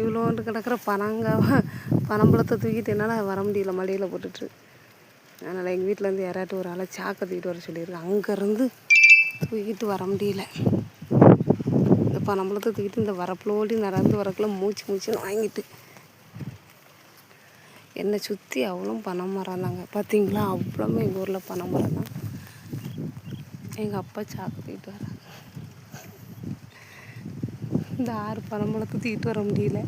இவ்வளோண்டு கிடக்கிற பனம்பழத்தை தூக்கிட்டு என்னால் வர முடியல, மடியில் போட்டுட்டு. அதனால் எங்கள் வீட்டிலேருந்து யாராட்டும் ஒரு ஆளை சாக்கை தூக்கிட்டு வர சொல்லியிருக்கேன். அங்கேருந்து தூக்கிட்டு வர முடியல. இந்த பனம்பழத்தை தூக்கிட்டு இந்த வரப்புலோடி நடந்து வரக்குள்ள மூச்சுன்னு வாங்கிட்டு என்னை சுற்றி அவ்வளோ பனை மரம் தாங்க. பார்த்தீங்களா, அவ்வளோமே எங்கள் ஊரில் பனை மரம் தான். எங்கள் அப்பா சாக்கு தூக்கிட்டு வராங்க. இந்த 6 பனம்பழத்தை தூக்கிட்டு வர முடியல.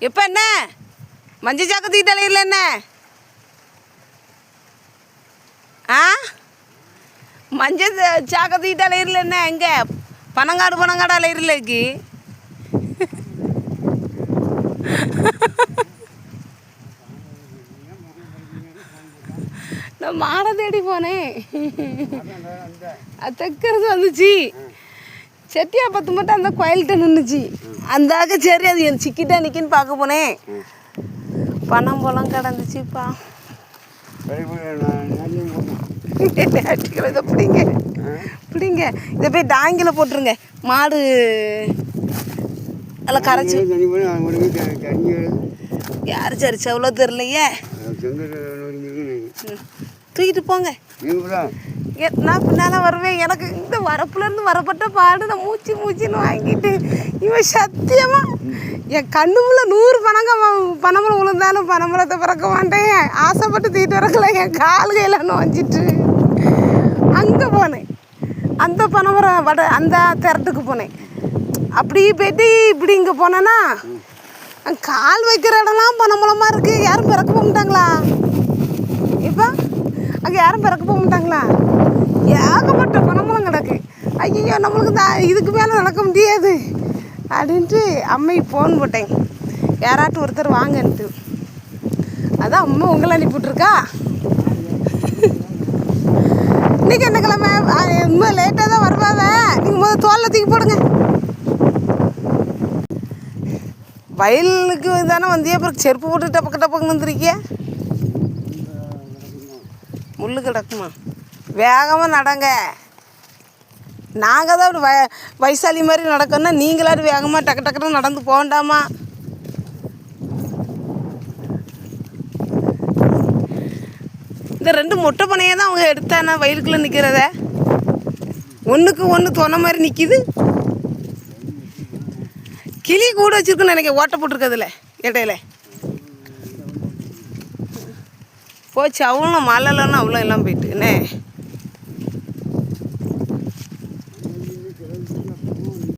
எப்போ என்ன மஞ்சள் சாக்கு தூக்கிட்டு அலையில என்ன மஞ்சள் சாக்க தூக்கிட்டு அலையில என்ன எங்கே பனங்காடு அலையிறக்கு நான் மாடை தேடி போனேன். தெக்கிறது வந்துச்சு. செட்டியா பத்து மட்டும் அந்த கோயில்கிட்ட நின்றுச்சு. அந்தாக்க சரி அது என் சிக்கிட்டா நிற்கின்னு பார்க்க போனேன். பனம்பழம் கிடந்துச்சுப்பா. இதை பிடிங்க இதை போய் டாங்கில் போட்டுருங்க. மாடு எல்லாம் கரைச்சி யார் சரிச்சு அவ்வளோ தெரிலையே. தூக்கிட்டு போங்க. நான் பின்னால் வருவேன். எனக்கு இந்த வரப்புலேருந்து வரப்பட்ட பாடு நான் மூச்சுன்னு வாங்கிட்டு இவன் சத்தியமாக என் கண்ணுக்குள்ள 100 பனைமரம் விழுந்தாலும் பனைமரத்தை பிறக்க மாட்டேன். ஆசைப்பட்டு தூக்கிட்டு வரக்கல. என் கால் கையில் நோஞ்சிட்டு அங்கே போனேன். அந்த பனைமரம் அந்த திரட்டுக்கு போனேன். அப்படி போய்ட்டு இப்படி இங்கே போனேன்னா கால் வைக்கிற இடம்லாம் பனைமரமாக இருக்குது. யாரும் பிறக்க போக மாட்டாங்களா? இப்போ அங்கே யாரும் பிறக்க போக மாட்டாங்களா? ஏகப்பட்ட பனைமரம் கிடக்கு. ஐயோ நம்மளுக்கு இதுக்கு மேலே நடக்க முடியாது அப்படின்ட்டு அம்மைக்கு ஃபோன் போட்டேன். யாராட்டும் ஒருத்தர் வாங்கன்ட்டு. அதான் அம்மா உங்களை அனுப்பிவிட்ருக்கா. இன்றைக்கி என்ன கிழமை? இன்னும் லேட்டாக தான் வருவாங்க. நீங்கள் முதல் தோலில் தூக்கி போடுங்க. வயலுக்கு தானே வந்தியே, அப்புறம் செருப்பு போட்டு டப்பக்குன்னு வந்துருக்கிய. முள் கிடக்குமா? வேகமாக நடங்க. நாங்கள் தான் அப்படி வயசாளி மாதிரி நடக்கணும்னா நீங்களாவது வேகமாக டக்குன்னு நடந்து போகண்டாமா? இந்த 2 மொட்டை பனையை தான் அவங்க எடுத்தானா வயலுக்குள்ளே நிற்கிறத. ஒன்றுக்கு ஒன்று தொன்ன மாதிரி நிற்கிது. கிளி கூட வச்சுருக்குன்னு நினைக்க ஓட்ட போட்டிருக்கிறதுல இடையில போச்சு. அவ்வளோ மழைலன்னா அவ்வளோ எல்லாம் போயிட்டு என்ன